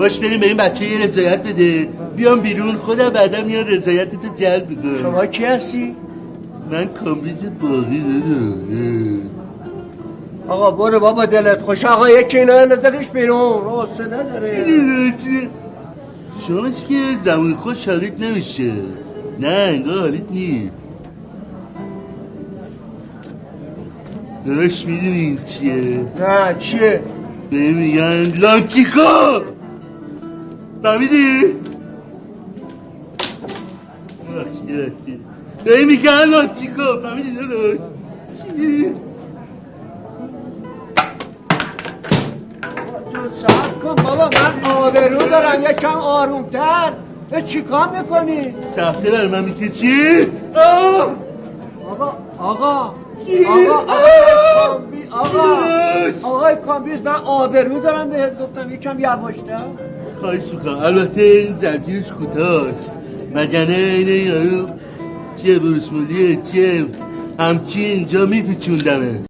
باش بریم به این بچه یه رضایت بده، بیام بیرون، خودم بعدا میان رضایتتو جلب میکنم. شما کی هستی؟ من کامبیز باقی دادم. آقا برو بابا دلت خوش، آقا یکی اینا ندارش بیرون، حوصله نداره. شماست که زمان خوش حالیت نمیشه. نه انگار حالیت نی. داشت میدونی این چیه؟ نه چیه؟ به میگن لانچیکو. فهمیدی؟ به میگن لانچیکو، فهمیدی داداش؟ چی؟ صبر کن بابا، من آبرو دارم، یکم آرومتر. به چی کار میکنی؟ سفته بر من میکشی؟ آقا آقای کامبیز، من آبرو دارم بهت گفتم یکم یواشتر. خواهش میکنم. البته این زنجیرش کوتاست، مگنه اینه یارو چیه بروسمولیه چیه همچی اینجا میپیچوندمه.